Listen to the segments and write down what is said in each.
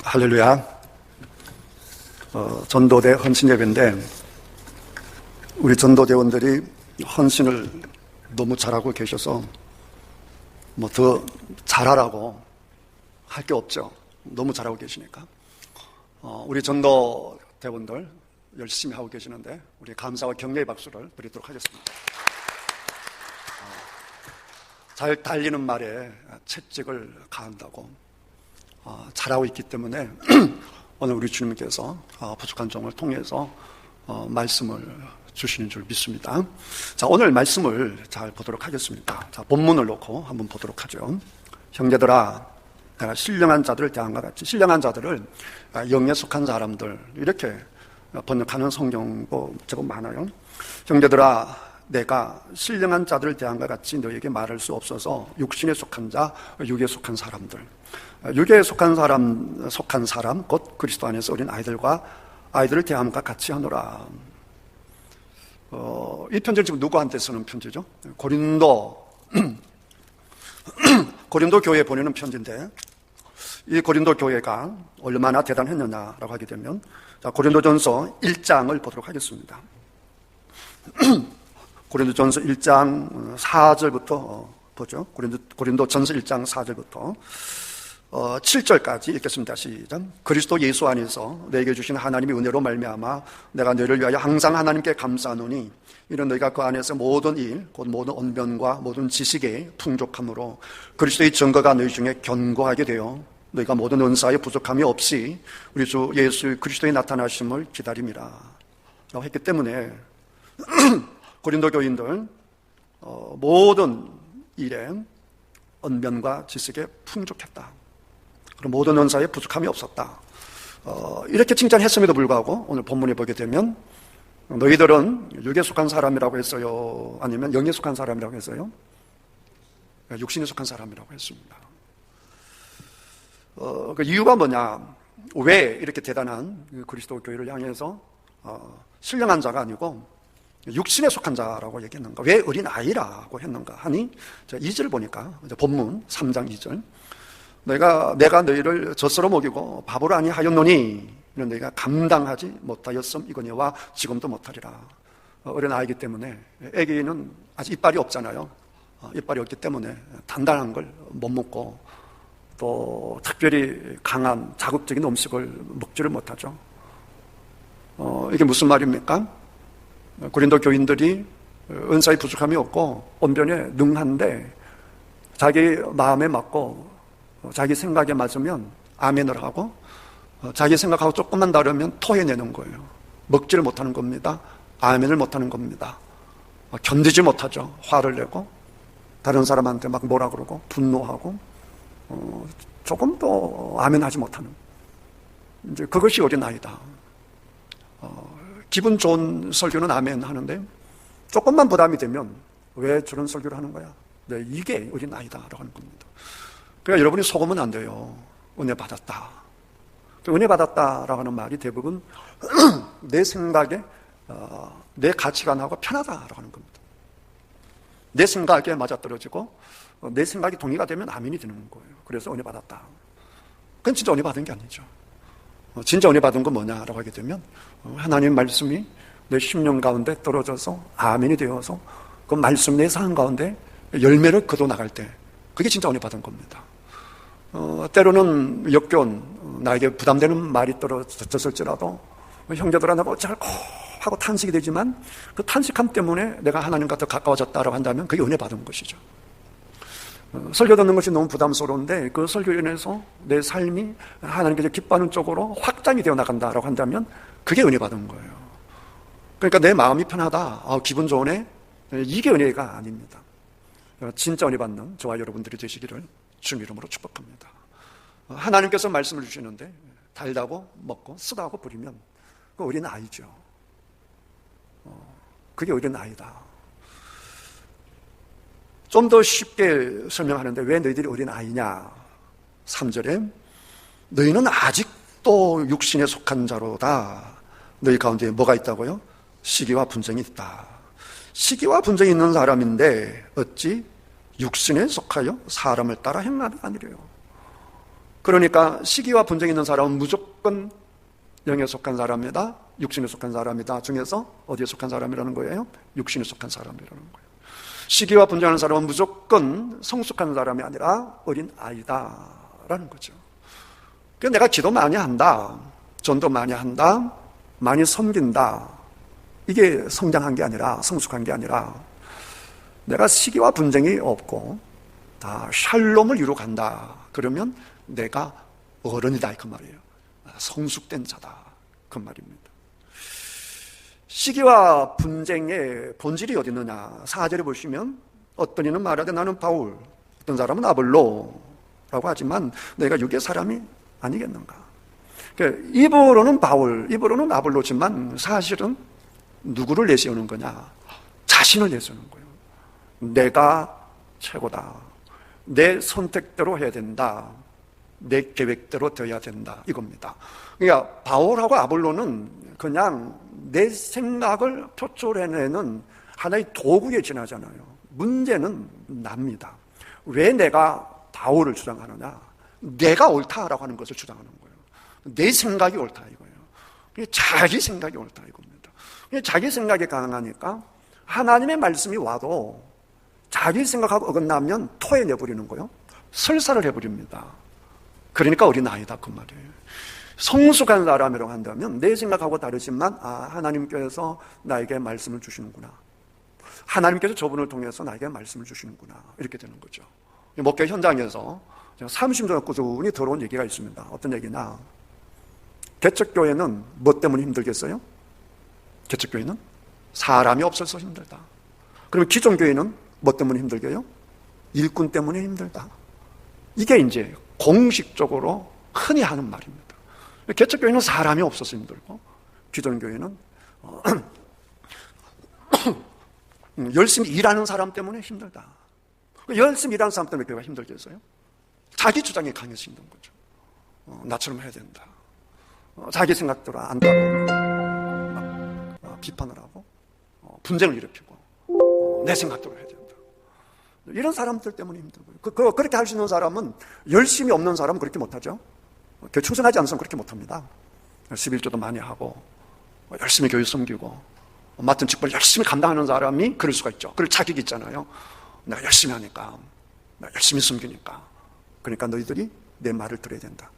할렐루야. 전도대 헌신예배인데 우리 전도대원들이 헌신을 너무 잘하고 계셔서 뭐 더 잘하라고 할 게 없죠. 너무 잘하고 계시니까. 우리 전도대원들 열심히 하고 계시는데 우리 감사와 격려의 박수를 드리도록 하겠습니다. 잘 달리는 말에 채찍을 가한다고 잘하고 있기 때문에 오늘 우리 주님께서 부족한 종을 통해서 말씀을 주시는 줄 믿습니다. 자, 오늘 말씀을 잘 보도록 하겠습니다. 자, 본문을 놓고 한번 보도록 하죠. 형제들아, 내가 신령한 자들을 대한과 같이, 신령한 자들을 영에 속한 사람들, 이렇게 번역하는 성경도 제법 많아요. 형제들아, 내가 신령한 자들을 대한과 같이 너에게 말할 수 없어서 육신에 속한 자, 육에 속한 사람들, 육에 속한 사람 곧 그리스도 안에서 어린 아이들을 대함과 같이 하노라. 이 편지를 지금 누구한테 쓰는 편지죠? 고린도 교회에 보내는 편지인데, 이 고린도 교회가 얼마나 대단했느냐라고 하게 되면, 자, 고린도전서 1장을 보도록 하겠습니다. 고린도전서 1장 4절부터 보죠. 고린도전서 1장 4절부터 7절까지 읽겠습니다. 시작. 그리스도 예수 안에서 내게 주신 하나님의 은혜로 말미암아 내가 너희를 위하여 항상 하나님께 감사하노니 이는 너희가 그 안에서 모든 일 곧 모든 언변과 모든 지식에 풍족함으로 그리스도의 증거가 너희 중에 견고하게 되어 너희가 모든 은사에 부족함이 없이 우리 주 예수 그리스도의 나타나심을 기다림이라 라고 했기 때문에 고린도 교인들 모든 일에 언변과 지식에 풍족했다. 그럼 모든 은사에 부족함이 없었다. 이렇게 칭찬했음에도 불구하고 오늘 본문에 보게 되면 너희들은 육에 속한 사람이라고 했어요? 아니면 영에 속한 사람이라고 했어요? 육신에 속한 사람이라고 했습니다. 그 이유가 뭐냐? 왜 이렇게 대단한 그리스도 교회를 향해서 신령한 자가 아니고 육신에 속한 자라고 얘기했는가? 왜 어린아이라고 했는가 하니 2절 보니까 본문 3장 2절 내가 너희를 젖으로 먹이고 밥으로 아니하였노니 이는 너희가 감당하지 못하였음 이거니와 지금도 못하리라. 어린아이기 때문에 애기는 아직 이빨이 없잖아요. 이빨이 없기 때문에 단단한 걸 못 먹고 또 특별히 강한 자극적인 음식을 먹지를 못하죠. 이게 무슨 말입니까? 고린도 교인들이 은사에 부족함이 없고 언변에 능한데 자기 마음에 맞고 자기 생각에 맞으면 아멘을 하고 자기 생각하고 조금만 다르면 토해내는 거예요. 먹지를 못하는 겁니다. 아멘을 못하는 겁니다. 견디지 못하죠. 화를 내고 다른 사람한테 막 뭐라 그러고 분노하고 조금 더 아멘하지 못하는 이제 그것이 어린아이다. 기분 좋은 설교는 아멘 하는데 조금만 부담이 되면 왜 저런 설교를 하는 거야? 네, 이게 어린아이다라고 하는 겁니다. 그러니까 여러분이 속으면 안 돼요. 은혜 받았다. 은혜 받았다라고 하는 말이 대부분 내 생각에 내 가치관하고 편하다라고 하는 겁니다. 내 생각에 맞아떨어지고 내 생각이 동의가 되면 아멘이 되는 거예요. 그래서 은혜 받았다. 그건 진짜 은혜 받은 게 아니죠. 진짜 은혜 받은 건 뭐냐라고 하게 되면 하나님 말씀이 내 심령 가운데 떨어져서 아멘이 되어서 그 말씀 내 삶 가운데 열매를 거둬나갈 때 그게 진짜 은혜 받은 겁니다. 때로는 역겨운 나에게 부담되는 말이 떨어졌을지라도 형제들아 나보고 잘고 하고 탄식이 되지만 그 탄식함 때문에 내가 하나님과 더 가까워졌다라고 한다면 그게 은혜 받은 것이죠. 설교 듣는 것이 너무 부담스러운데 그 설교로 인해서 내 삶이 하나님께서 기뻐하는 쪽으로 확장이 되어 나간다라고 한다면 그게 은혜 받은 거예요. 그러니까 내 마음이 편하다, 기분 좋으네, 이게 은혜가 아닙니다. 진짜 은혜 받는 저와 여러분들이 되시기를 주님 이름으로 축복합니다. 하나님께서 말씀을 주시는데 달다고 먹고 쓰다고 부리면 그 어린 아이죠. 그게 어린 아이다. 좀 더 쉽게 설명하는데 왜 너희들이 어린 아이냐? 3절에 너희는 아직도 육신에 속한 자로다. 너희 가운데 뭐가 있다고요? 시기와 분쟁이 있다. 시기와 분쟁이 있는 사람인데 어찌 육신에 속하여 사람을 따라 행하는 아니래요. 그러니까 시기와 분쟁이 있는 사람은 무조건 영에 속한 사람이다, 육신에 속한 사람이다 중에서 어디에 속한 사람이라는 거예요? 육신에 속한 사람이라는 거예요. 시기와 분쟁하는 사람은 무조건 성숙한 사람이 아니라 어린 아이다라는 거죠. 그래서 내가 기도 많이 한다, 전도 많이 한다, 많이 섬긴다, 이게 성장한 게 아니라, 성숙한 게 아니라, 내가 시기와 분쟁이 없고 다 샬롬을 이루어 간다, 그러면 내가 어른이다, 그 말이에요. 성숙된 자다, 그 말입니다. 시기와 분쟁의 본질이 어디 있느냐? 4절에 보시면 어떤 이는 말하되 나는 바울, 어떤 사람은 아볼로라고 하지만 내가 육의 사람이 아니겠는가? 입으로는 바울, 입으로는 아볼로지만 사실은 누구를 내세우는 거냐? 자신을 내세우는 거예요. 내가 최고다, 내 선택대로 해야 된다, 내 계획대로 되어야 된다, 이겁니다. 그러니까 바울하고 아볼로는 그냥 내 생각을 표출해내는 하나의 도구에 지나잖아요. 문제는 납니다. 왜 내가 바울을 주장하느냐? 내가 옳다라고 하는 것을 주장하는 거예요. 내 생각이 옳다, 이거예요. 자기 생각이 옳다, 이겁니다. 자기 생각이 강하니까 하나님의 말씀이 와도 자기 생각하고 어긋나면 토해내버리는 거예요. 설사를 해버립니다. 그러니까 어린아이다, 그 말이에요. 성숙한 사람이라고 한다면 내 생각하고 다르지만 하나님께서 나에게 말씀을 주시는구나, 하나님께서 저분을 통해서 나에게 말씀을 주시는구나, 이렇게 되는 거죠. 목회 현장에서 30년 동안 꾸준히 들어온 얘기가 있습니다. 어떤 얘기냐? 개척교회는 뭐 때문에 힘들겠어요? 개척교회는 사람이 없어서 힘들다. 그러면 기존교회는 뭐 때문에 힘들게요? 일꾼 때문에 힘들다. 이게 이제 공식적으로 흔히 하는 말입니다. 개척교회는 사람이 없어서 힘들고, 기존교회는 열심히 일하는 사람 때문에 힘들다. 열심히 일하는 사람 때문에 교회가 힘들겠어요? 자기 주장이 강해서 힘든 거죠. 나처럼 해야 된다, 자기 생각대로 안 따라오면 막 비판을 하고 분쟁을 일으키고 내 생각대로 해야 된다. 이런 사람들 때문에 힘든 거예요. 그렇게 할 수 있는 사람은, 열심히 없는 사람은 그렇게 못하죠. 교회 충성하지 않는 사람은 그렇게 못합니다. 11조도 많이 하고 열심히 교회 섬기고 맡은 직분을 열심히 감당하는 사람이 그럴 수가 있죠. 그럴 자격이 있잖아요. 내가 열심히 하니까, 내가 열심히 섬기니까, 그러니까 너희들이 내 말을 들어야 된다.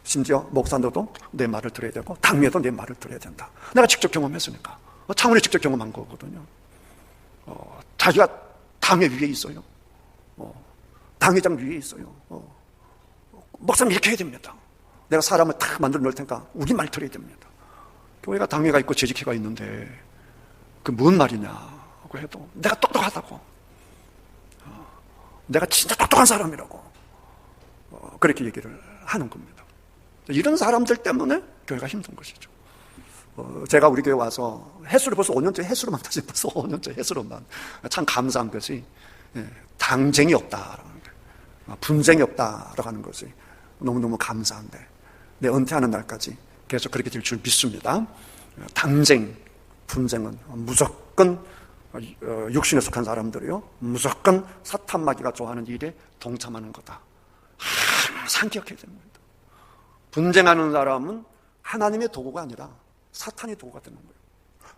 심지어 목사들도 내 말을 들어야 되고 당회도 내 말을 들어야 된다. 내가 직접 경험했으니까. 창원이 직접 경험한 거거든요. 자기가 당회 위에 있어요. 당회장 위에 있어요. 목사님 이렇게 해야 됩니다. 내가 사람을 딱 만들어 놓을 테니까 우리 말 들어야 됩니다. 교회가 당회가 있고 재직회가 있는데 그 뭔 말이냐고 해도 내가 똑똑하다고, 내가 진짜 똑똑한 사람이라고 그렇게 얘기를 하는 겁니다. 이런 사람들 때문에 교회가 힘든 것이죠. 제가 우리 교회 와서 해수를 벌써 5년째 해수로만 다시 벌써 5년째 해수로만 참 감사한 것이 당쟁이 없다라는 게, 분쟁이 없다라고 하는 것이 너무너무 감사한데, 내 은퇴하는 날까지 계속 그렇게 될 줄 믿습니다. 당쟁, 분쟁은 무조건 육신에 속한 사람들이요, 무조건 사탄 마귀가 좋아하는 일에 동참하는 거다. 항상 기억해야 됩니다. 분쟁하는 사람은 하나님의 도구가 아니라 사탄의 도구가 되는 거예요.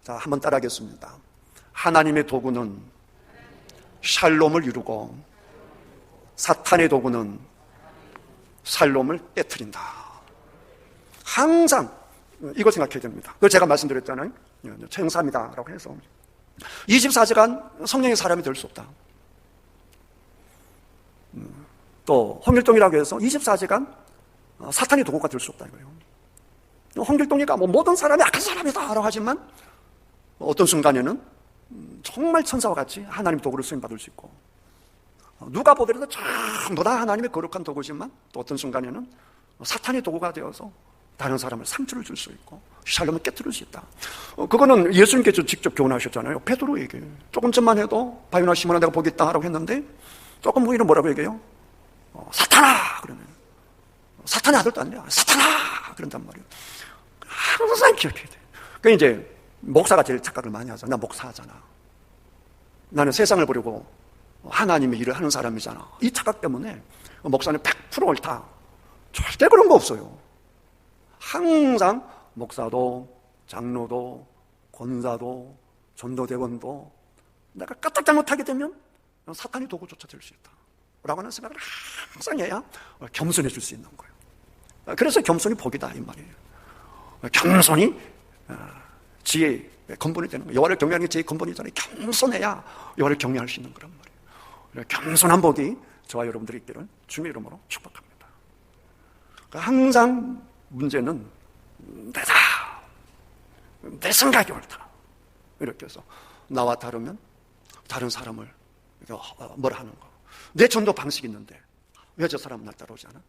자, 한번 따라하겠습니다. 하나님의 도구는 샬롬을 이루고 사탄의 도구는 샬롬을 깨트린다. 항상 이걸 생각해야 됩니다. 그걸 제가 말씀드렸잖아요. 최영삼이다라고 해서 24시간 성령의 사람이 될 수 없다. 또 홍길동이라고 해서 24시간 사탄의 도구가 될 수 없다, 이거예요. 홍길동이가 모든 사람이 악한 사람이다라고 하지만 어떤 순간에는 정말 천사와 같이 하나님의 도구를 쓰임받을 수 있고, 누가 보더라도 전부 다 하나님의 거룩한 도구지만 또 어떤 순간에는 사탄의 도구가 되어서 다른 사람을 상처를 줄 수 있고 샬롬을 깨뜨릴 수 있다. 그거는 예수님께서 직접 교훈하셨잖아요. 베드로에게 조금 전만 해도 바요나 시몬아 내가 보겠다라고 했는데 조금 후에는 뭐라고 얘기해요? 사탄아! 그러면 사탄의 아들도 아니야. 사탄아! 그런단 말이에요. 항상 기억해야 돼. 그러니까 이제 목사가 제일 착각을 많이 하죠. 나 목사하잖아. 나는 세상을 보려고 하나님의 일을 하는 사람이잖아. 이 착각 때문에 목사는 100% 옳다, 절대 그런 거 없어요. 항상 목사도, 장로도, 권사도, 전도대원도 내가 까딱 잘못하게 되면 사탄이 도구조차 될 수 있다 라고 하는 생각을 항상 해야 겸손해질 수 있는 거예요. 그래서 겸손이 복이다 이 말이에요. 겸손이 지혜의 근본이 되는 거예요. 여호와를 경외하는 게 지혜의 근본이잖아요. 겸손해야 여호와를 경외할 수 있는 그런 말이에요. 겸손한 복이 저와 여러분들이 있기를 주님의 이름으로 축복합니다. 항상 문제는 내다, 내 생각이 옳다 이렇게 해서 나와 다르면 다른 사람을 뭐라 하는 거. 내 전도 방식이 있는데 왜 저 사람은 날 따라오지 않아?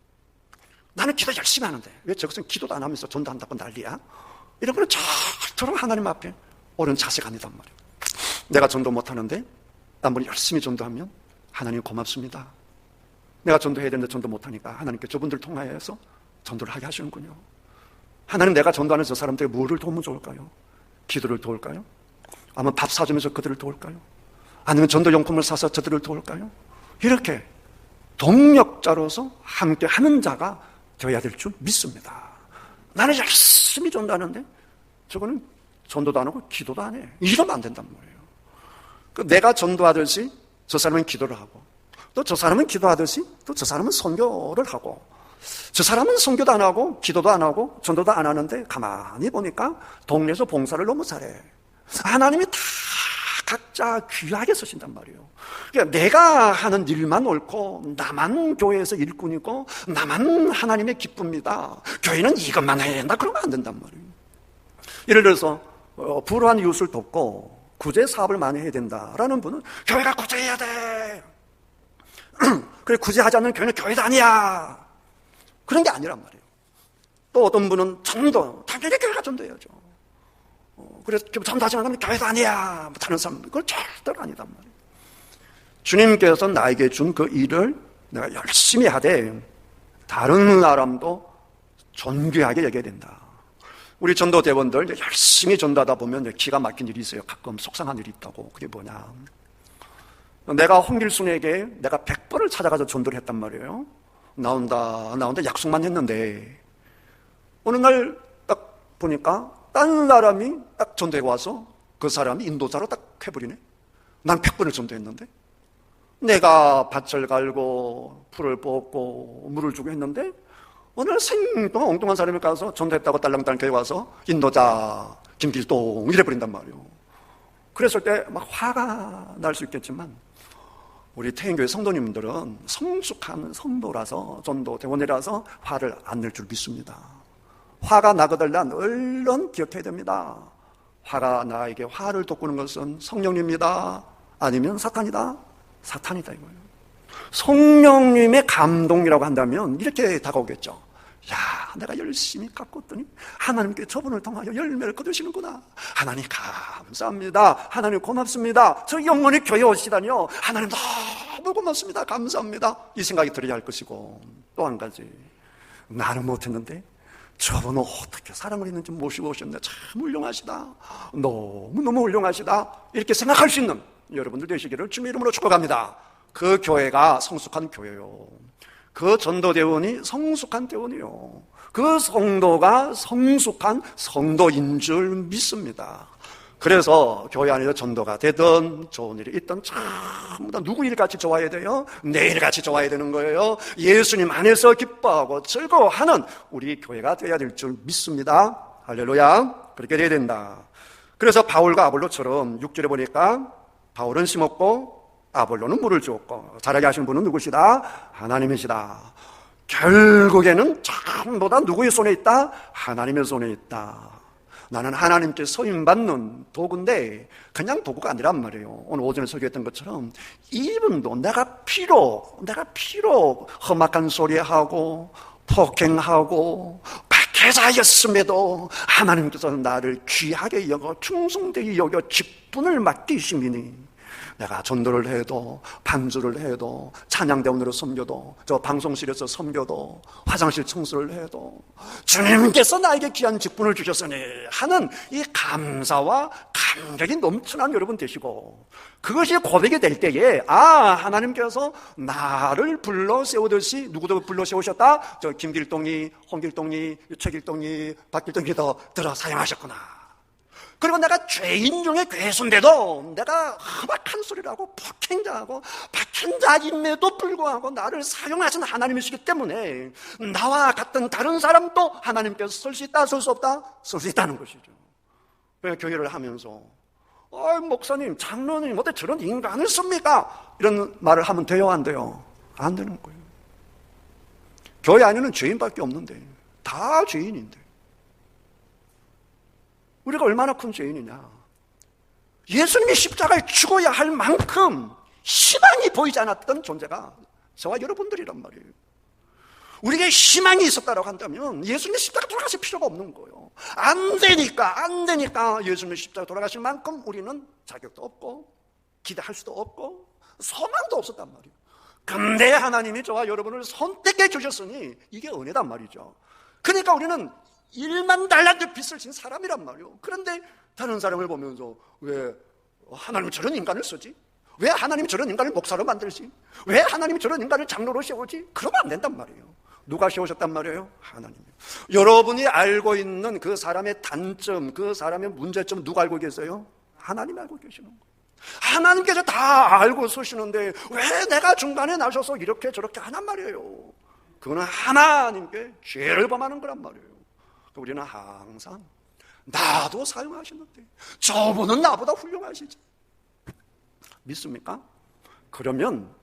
나는 기도 열심히 하는데 왜 저것은 기도도 안 하면서 전도한다고 난리야? 이런 거는 절대로 하나님 앞에 옳은 자세가 아니단 말이에요. 내가 전도 못하는데 남분이 열심히 전도하면 하나님 고맙습니다. 내가 전도해야 되는데 전도 못하니까 하나님께 저분들 통하여서 전도를 하게 하시는군요. 하나님, 내가 전도하는 저 사람들에게 뭐를 도우면 좋을까요? 기도를 도울까요? 아니면 밥 사주면서 그들을 도울까요? 아니면 전도용품을 사서 저들을 도울까요? 이렇게 동력자로서 함께 하는 자가 되어야 될 줄 믿습니다. 나는 열심히 전도하는데 저거는 전도도 안 하고 기도도 안 해. 이러면 안 된단 말이에요. 내가 전도하듯이 저 사람은 기도를 하고, 또 저 사람은 기도하듯이 또 저 사람은 선교를 하고, 저 사람은 선교도 안 하고 기도도 안 하고 전도도 안 하는데 가만히 보니까 동네에서 봉사를 너무 잘해. 하나님이 다 각자 귀하게 쓰신단 말이에요. 그러니까 내가 하는 일만 옳고 나만 교회에서 일꾼이고 나만 하나님의 기쁨이다, 교회는 이것만 해야 된다, 그러면 안 된단 말이에요. 예를 들어서 불우한 이웃을 돕고 구제 사업을 많이 해야 된다라는 분은 교회가 구제해야 돼. 그래, 구제하지 않는 교회는 교회도 아니야. 그런 게 아니란 말이에요. 또 어떤 분은 전도, 당연히 교회가 전도해야죠. 그래서 전도하지 않으면 교회도 아니야 못하는 사람, 그건 절대로 아니단 말이에요. 주님께서 나에게 준 그 일을 내가 열심히 하되 다른 사람도 존귀하게 여겨야 된다. 우리 전도대원들 열심히 전도하다 보면 기가 막힌 일이 있어요. 가끔 속상한 일이 있다고. 그게 뭐냐, 내가 홍길순에게 내가 100번을 찾아가서 전도를 했단 말이에요. 나온다 약속만 했는데 어느 날 딱 보니까 딴 사람이 딱 전도해 와서 그 사람이 인도자로 딱 해버리네. 난 100번을 전도했는데, 내가 밭을 갈고 풀을 뽑고 물을 주고 했는데 어느 날 생동안 엉뚱한 사람이 가서 전도했다고 딸랑딸랑 교회 와서 인도자 김길동 이래버린단 말이에요. 그랬을 때 막 화가 날 수 있겠지만 우리 태인교회 성도님들은 성숙한 성도라서, 전도대원이라서 화를 안 낼 줄 믿습니다. 화가 나거들라 얼른 기억해야 됩니다. 화가 나에게 화를 돋구는 것은 성령님이다, 아니면 사탄이다? 사탄이다 이거예요. 성령님의 감동이라고 한다면 이렇게 다가오겠죠. 야, 내가 열심히 가꿨더니 하나님께 저분을 통하여 열매를 거두시는구나. 하나님 감사합니다. 하나님 고맙습니다. 저 영원히 교회 오시다니요. 하나님 너무 고맙습니다. 감사합니다. 이 생각이 들어야 할 것이고, 또 한 가지, 나는 못했는데 저분은 어떻게 사랑을 했는지 모시고 오셨네. 참 훌륭하시다. 너무너무 훌륭하시다. 이렇게 생각할 수 있는 여러분들 되시기를 주님의 이름으로 축복합니다. 그 교회가 성숙한 교회요. 그 전도대원이 성숙한 대원이요. 그 성도가 성숙한 성도인 줄 믿습니다. 그래서 교회 안에서 전도가 되든 좋은 일이 있든 전부 다 누구 일같이 좋아야 돼요? 내 일같이 좋아야 되는 거예요. 예수님 안에서 기뻐하고 즐거워하는 우리 교회가 되어야 될 줄 믿습니다. 할렐루야. 그렇게 돼야 된다. 그래서 바울과 아볼로처럼 6절에 보니까 바울은 심었고 아볼로는 물을 주었고 자라게 하신 분은 누구시다? 하나님이시다. 결국에는 전부 다 누구의 손에 있다? 하나님의 손에 있다. 나는 하나님께 소임받는 도구인데 그냥 도구가 아니란 말이에요. 오늘 오전에 설교했던 것처럼 이분도 내가 비록 험악한 소리하고 폭행하고 박해자였음에도 하나님께서는 나를 귀하게 여겨 충성되게 여겨 직분을 맡기심이니 내가 전도를 해도 반주를 해도 찬양대원으로 섬겨도 저 방송실에서 섬겨도 화장실 청소를 해도 주님께서 나에게 귀한 직분을 주셨으니 하는 이 감사와 감격이 넘쳐난 여러분 되시고, 그것이 고백이 될 때에 하나님께서 나를 불러 세우듯이 누구도 불러 세우셨다? 저 김길동이, 홍길동이, 최길동이, 박길동이도 들어 사용하셨구나. 그리고 내가 죄인 중에 괴수인데도 내가 험악한 소리를 하고 폭행자하고 박행자임에도 불구하고 나를 사용하신 하나님이시기 때문에 나와 같은 다른 사람도 하나님께서 쓸 수 있다, 쓸 수 없다? 쓸 수 있다는 것이죠. 교회를 하면서 목사님, 장로님 어떻게 저런 인간을 씁니까? 이런 말을 하면 돼요, 안 돼요? 안 되는 거예요. 교회 안에는 죄인밖에 없는데 다 죄인인데 우리가 얼마나 큰 죄인이냐. 예수님이 십자가에 죽어야 할 만큼 희망이 보이지 않았던 존재가 저와 여러분들이란 말이에요. 우리에게 희망이 있었다고 한다면 예수님이 십자가 돌아가실 필요가 없는 거예요. 안 되니까 예수님이 십자가 돌아가실 만큼 우리는 자격도 없고 기대할 수도 없고 소망도 없었단 말이에요. 근데 하나님이 저와 여러분을 선택해 주셨으니 이게 은혜단 말이죠. 그러니까 우리는 1만 달란트 빚을 진 사람이란 말이에요. 그런데 다른 사람을 보면서 왜 하나님은 저런 인간을 쓰지? 왜 하나님이 저런 인간을 목사로 만들지? 왜 하나님이 저런 인간을 장로로 세우지? 그러면 안 된단 말이에요. 누가 세우셨단 말이에요? 하나님이요. 여러분이 알고 있는 그 사람의 단점, 그 사람의 문제점 누가 알고 계세요? 하나님 알고 계시는 거예요. 하나님께서 다 알고 쓰시는데 왜 내가 중간에 나서서 이렇게 저렇게 하란 말이에요. 그거는 하나님께 죄를 범하는 거란 말이에요. 우리는 항상 나도 사용하시는데 저분은 나보다 훌륭하시지. 믿습니까? 그러면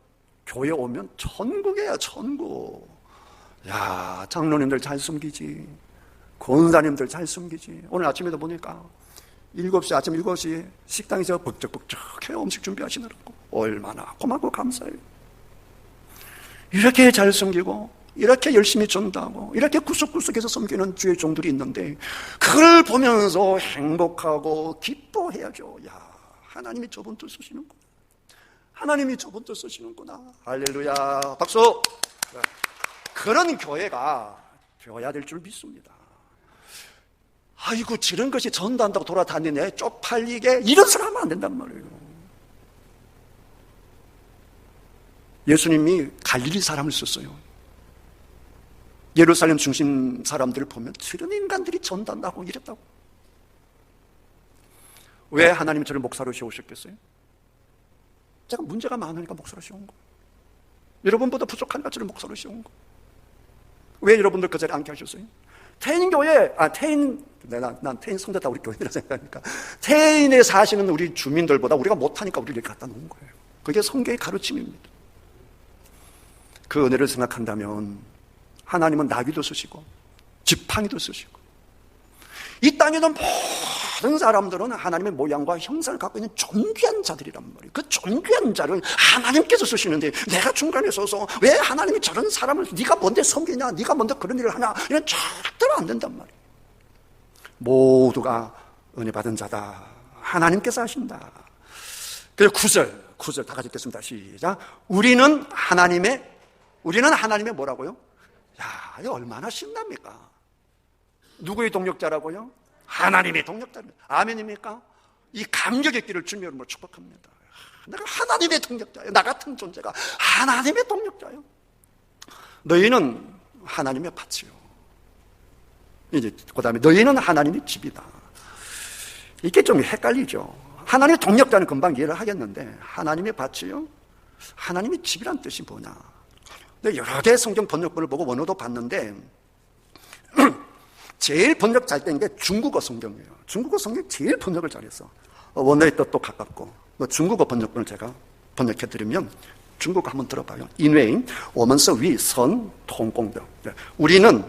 교회 오면 천국이에요, 천국. 야, 장로님들 잘 숨기지, 권사님들 잘 숨기지. 오늘 아침에도 보니까 아침 7시에 식당에서 벅적벅적해요. 음식 준비하시느라고. 얼마나 고맙고 감사해요. 이렇게 잘 숨기고 이렇게 열심히 전도하고 이렇게 구석구석에서 섬기는 주의 종들이 있는데 그걸 보면서 행복하고 기뻐해야죠. 야, 하나님이 저분도 쓰시는구나. 하나님이 저분도 쓰시는구나. 할렐루야, 박수. 그런 교회가 되어야 될 줄 믿습니다. 아이고, 저런 것이 전도한다고 돌아다니네, 쪽팔리게, 이런 소리 하면 안 된단 말이에요. 예수님이 갈릴리 사람을 썼어요. 예루살렘 중심 사람들을 보면 저런 인간들이 전도한다고 이랬다고. 왜 하나님이 저를 목사로 세우셨겠어요? 제가 문제가 많으니까 목사로 세운 거예요. 여러분보다 부족하니까 저를 목사로 세운 거예요. 왜 여러분들 그 자리에 앉게 하셨어요? 태인교회, 난 태인 성도 다 우리 교회라 생각하니까 태인에 사시는 우리 주민들보다 우리가 못하니까 우리를 갖다 놓은 거예요. 그게 성경의 가르침입니다. 그 은혜를 생각한다면 하나님은 나귀도 쓰시고 지팡이도 쓰시고 이 땅에 있는 모든 사람들은 하나님의 모양과 형상을 갖고 있는 존귀한 자들이란 말이에요. 그 존귀한 자를 하나님께서 쓰시는데 내가 중간에 서서 왜 하나님이 저런 사람을 네가 뭔데 섬기냐, 네가 뭔데 그런 일을 하냐, 이런 절대로 안 된단 말이에요. 모두가 은혜 받은 자다. 하나님께서 하신다. 그리고 9절 다 같이 읽겠습니다. 시작. 우리는 하나님의 뭐라고요? 야, 이거 얼마나 신납니까? 누구의 동력자라고요? 하나님의 동력자입니다. 아멘입니까? 이 감격의 길을 주님의 이름으로 축복합니다. 내가 하나님의 동력자예요. 나 같은 존재가 하나님의 동력자예요. 너희는 하나님의 밭이요. 이제 그 다음에 너희는 하나님의 집이다. 이게 좀 헷갈리죠. 하나님의 동력자는 금방 이해를 하겠는데 하나님의 밭이요? 하나님의 집이란 뜻이 뭐냐? 근데 여러 개 성경 번역본을 보고 원어도 봤는데 제일 번역 잘 된 게 중국어 성경이에요. 중국어 성경 제일 번역을 잘했어. 원어의 뜻도 가깝고. 중국어 번역본을 제가 번역해드리면 중국어 한번 들어봐요. 인웨인, 我们是与神同工的. 우리는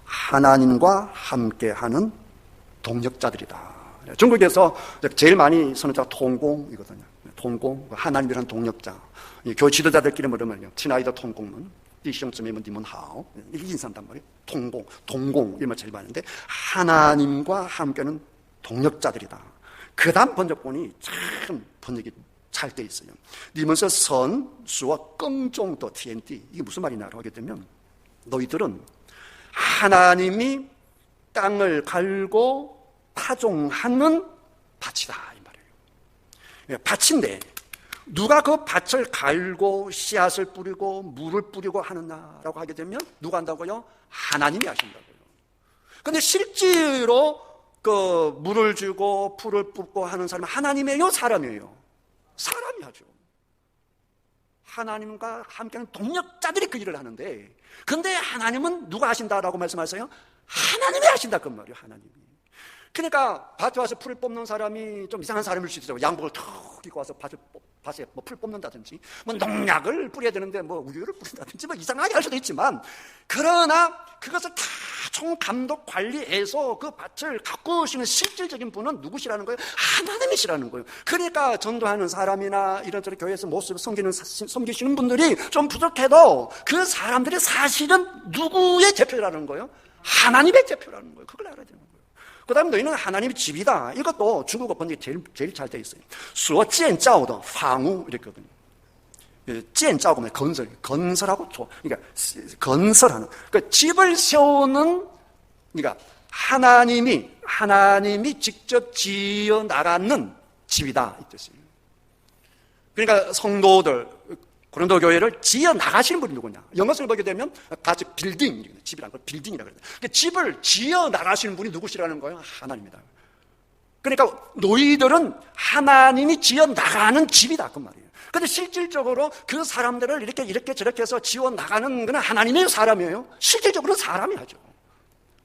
하나님과 함께하는 동력자들이다. 중국에서 제일 많이 쓰는 자가 통공이거든요. 통공, 하나님이라는 동력자. 교회 지도자들끼리 물으면요, 친아이더 통공은 디시형쯤이면 니문 하오, 이게 인사한단 말이에요. 동공 이런 말 제일 많은데 하나님과 함께는 동력자들이다. 그 다음 번역본이 참 번역이 잘 돼 있어요. 니문서 선, 수와 껑종도 TNT, 이게 무슨 말이냐고 하게 되면 너희들은 하나님이 땅을 갈고 파종하는 밭이다 이 말이에요. 밭인데 누가 그 밭을 갈고 씨앗을 뿌리고 물을 뿌리고 하느냐라고 하게 되면 누가 한다고요? 하나님이 하신다고요. 근데 실제로 그 물을 주고 풀을 뽑고 하는 사람은 하나님이에요, 사람이에요? 사람이 하죠. 하나님과 함께하는 동력자들이 그 일을 하는데, 근데 하나님은 누가 하신다라고 말씀하세요? 하나님이 하신다 그 말이에요. 하나님이. 그러니까 밭에 와서 풀을 뽑는 사람이 좀 이상한 사람일 수 있어요. 양복을 턱 입고 와서 밭에 뭐 풀 뽑는다든지, 뭐 농약을 뿌려야 되는데 뭐 우유를 뿌린다든지 뭐 이상하게 할 수도 있지만, 그러나 그것을 다 총감독 관리해서 그 밭을 가꾸시는 실질적인 분은 누구시라는 거예요? 하나님이시라는 거예요. 그러니까 전도하는 사람이나 이런저런 교회에서 모습을 섬기시는 분들이 좀 부족해도 그 사람들이 사실은 누구의 대표라는 거예요? 하나님의 대표라는 거예요. 그걸 알아야 되는 거예요. 그 다음에 너희는 하나님의 집이다. 이것도 중국어 번역이 제일 잘 되어 있어요. 수어 建造的 房屋 이랬거든요. 建造면 건설하고 그러니까 건설하는. 그러니까 집을 세우는, 그러니까 하나님이 직접 지어 나가는 집이다 이 뜻이에요. 그러니까 성도들, 고린도 교회를 지어 나가시는 분이 누구냐? 영어를 보게 되면 같이 빌딩, 집이라는 걸 빌딩이라고 그래요. 그러니까 집을 지어 나가시는 분이 누구시라는 거예요? 하나님이다. 그러니까 너희들은 하나님이 지어 나가는 집이다 그 말이에요. 그런데 실질적으로 그 사람들을 이렇게 저렇게 해서 지어 나가는 건 하나님의 사람이에요. 실질적으로 사람이 하죠.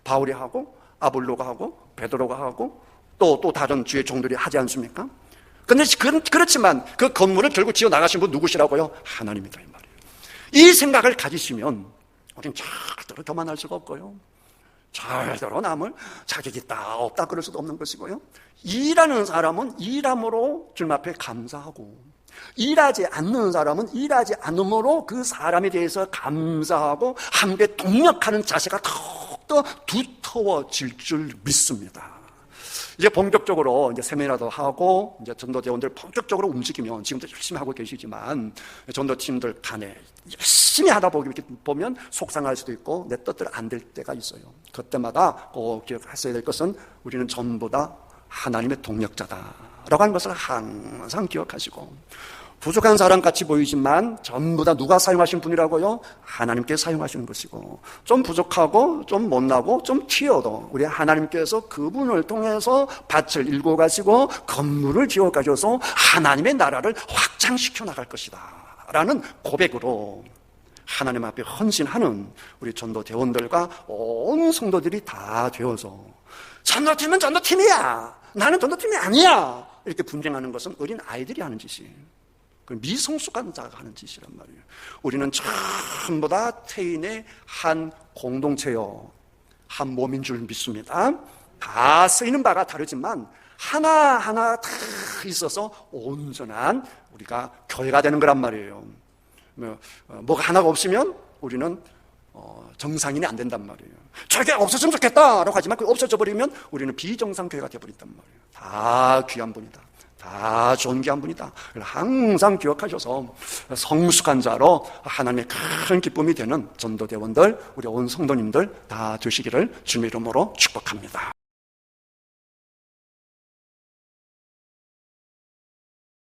바울이 하고 아볼로가 하고 베드로가 하고 또 다른 주의 종들이 하지 않습니까? 근데 그렇지만 그 건물을 결국 지어 나가신 분 누구시라고요? 하나님이다 이 말이에요. 이 생각을 가지시면 우리는 절대로 교만할 수가 없고요, 절대로 남을 자격이 있다 없다 그럴 수도 없는 것이고요, 일하는 사람은 일함으로 주님 앞에 감사하고, 일하지 않는 사람은 일하지 않음으로 그 사람에 대해서 감사하고 함께 동력하는 자세가 더욱더 두터워질 줄 믿습니다. 이제 본격적으로 이제 세미나도 하고 이제 전도대원들 본격적으로 움직이면, 지금도 열심히 하고 계시지만 전도팀들 간에 열심히 하다 보면 속상할 수도 있고 내 뜻대로 안 될 때가 있어요. 그때마다 꼭 기억하셔야 될 것은 우리는 전부 다 하나님의 동력자다라고 하는 것을 항상 기억하시고, 부족한 사람 같이 보이지만 전부 다 누가 사용하신 분이라고요? 하나님께 사용하시는 것이고, 좀 부족하고 좀 못나고 좀 튀어도 우리 하나님께서 그분을 통해서 밭을 일궈 가시고 건물을 지어 가셔서 하나님의 나라를 확장시켜 나갈 것이다 라는 고백으로 하나님 앞에 헌신하는 우리 전도대원들과 온 성도들이 다 되어서, 전도팀은 전도팀이야, 나는 전도팀이 아니야, 이렇게 분쟁하는 것은 어린 아이들이 하는 짓이에요. 미성숙한 자가 하는 짓이란 말이에요. 우리는 전부 다 태인의 한 공동체요, 한 몸인 줄 믿습니다. 다 쓰이는 바가 다르지만 하나하나 다 있어서 온전한 우리가 교회가 되는 거란 말이에요. 뭐가 하나가 없으면 우리는 정상인이 안 된단 말이에요. 저게 없었으면 좋겠다라고 하지만 그게 없어져 버리면 우리는 비정상 교회가 되어버린단 말이에요. 다 귀한 분이다, 다 존귀한 분이다. 항상 기억하셔서 성숙한 자로 하나님의 큰 기쁨이 되는 전도대원들, 우리 온 성도님들 다 되시기를 주님의 이름으로 축복합니다.